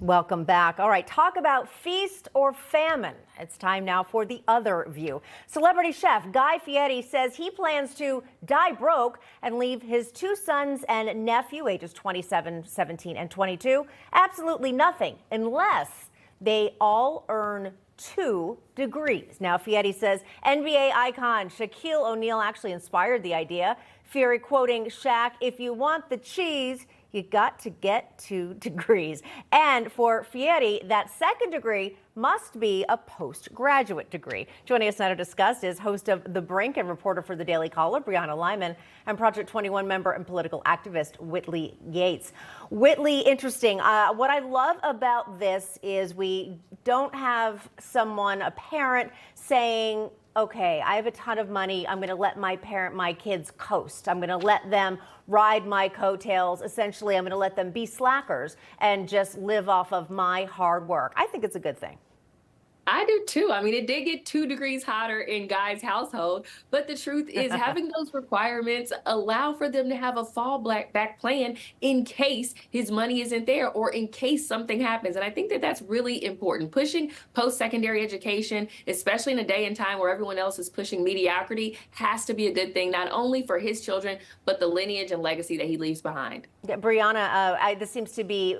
Welcome back. All right, talk about feast or famine. It's time now for the other view. Celebrity chef Guy Fieri says he plans to die broke and leave his two sons and nephew, ages 27, 17, and 22, absolutely nothing unless they all earn 2 degrees. Now, Fieri says NBA icon Shaquille O'Neal actually inspired the idea. Fieri quoting Shaq, "If you want the cheese, you got to get 2 degrees. And for Fieri, that second degree must be a postgraduate degree. Joining us now to discuss is host of The Brink and reporter for the Daily Caller, Brianna Lyman, and Project 21 member and political activist Whitley Yates. Whitley, interesting. What I love about this is we don't have someone, a parent, saying, okay, I have a ton of money. I'm going to let my kids coast. I'm going to let them ride my coattails. Essentially, I'm going to let them be slackers and just live off of my hard work. I think it's a good thing. I do too. I mean, it did get 2 degrees hotter in Guy's household, but the truth is having those requirements allow for them to have a fallback plan in case his money isn't there or in case something happens. And I think that that's really important. Pushing post-secondary education, especially in a day and time where everyone else is pushing mediocrity, has to be a good thing, not only for his children, but the lineage and legacy that he leaves behind. Yeah, Brianna, this seems to be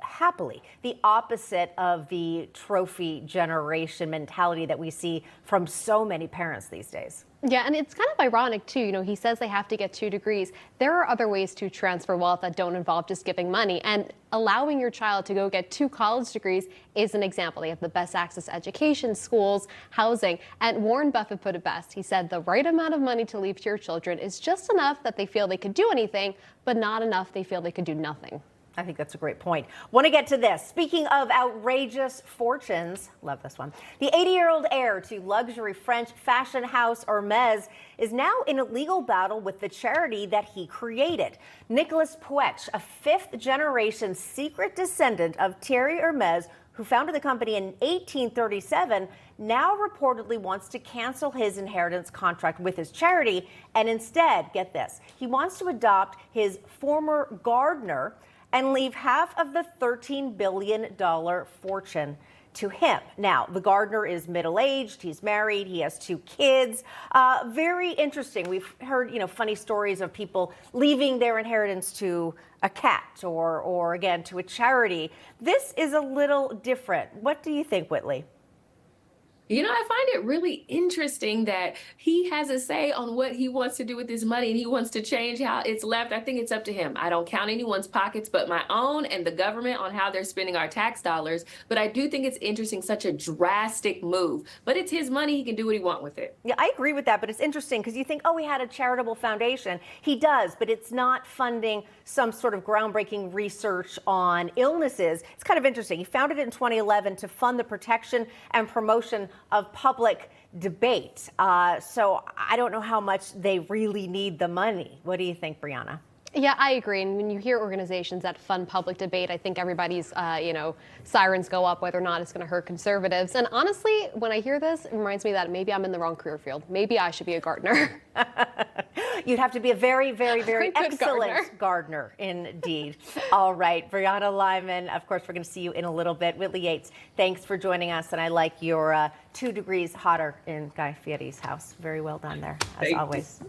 happily the opposite of the trophy generation mentality that we see from so many parents these days. Yeah, and it's kind of ironic too. You know, he says they have to get 2 degrees. There are other ways to transfer wealth that don't involve just giving money, and allowing your child to go get 2 college degrees is an example. They have the best access to education, schools, housing, and Warren Buffett put it best. He said the right amount of money to leave to your children is just enough that they feel they could do anything, but not enough they feel they could do nothing. I think that's a great point. Want to get to this. Speaking of outrageous fortunes, love this one. The 80-year-old heir to luxury French fashion house Hermes is now in a legal battle with the charity that he created. Nicolas Puech, a 5th-generation secret descendant of Thierry Hermes, who founded the company in 1837, now reportedly wants to cancel his inheritance contract with his charity and instead, get this, he wants to adopt his former gardener and leave half of the $13 billion fortune to him. Now, the gardener is middle-aged, he's married, he has 2 kids. Very interesting. We've heard, funny stories of people leaving their inheritance to a cat or again, to a charity. This is a little different. What do you think, Whitley? You know, I find it really interesting that he has a say on what he wants to do with his money and he wants to change how it's left. I think it's up to him. I don't count anyone's pockets but my own and the government on how they're spending our tax dollars. But I do think it's interesting, such a drastic move. But it's his money. He can do what he wants with it. Yeah, I agree with that. But it's interesting because you think, oh, he had a charitable foundation. He does, but it's not funding some sort of groundbreaking research on illnesses. It's kind of interesting. He founded it in 2011 to fund the protection and promotion of public debate. So I don't know how much they really need the money. What do you think, Brianna? Yeah, I agree. And when you hear organizations that fund public debate, I think everybody's, sirens go up whether or not it's going to hurt conservatives. And honestly, when I hear this, it reminds me that maybe I'm in the wrong career field. Maybe I should be a gardener. You'd have to be a very, very, very excellent gardener. gardener indeed. All right, Brianna Lyman, of course, we're going to see you in a little bit. Whitley Yates, thanks for joining us. And I like your 2 degrees hotter in Guy Fieri's house. Very well done there, as always.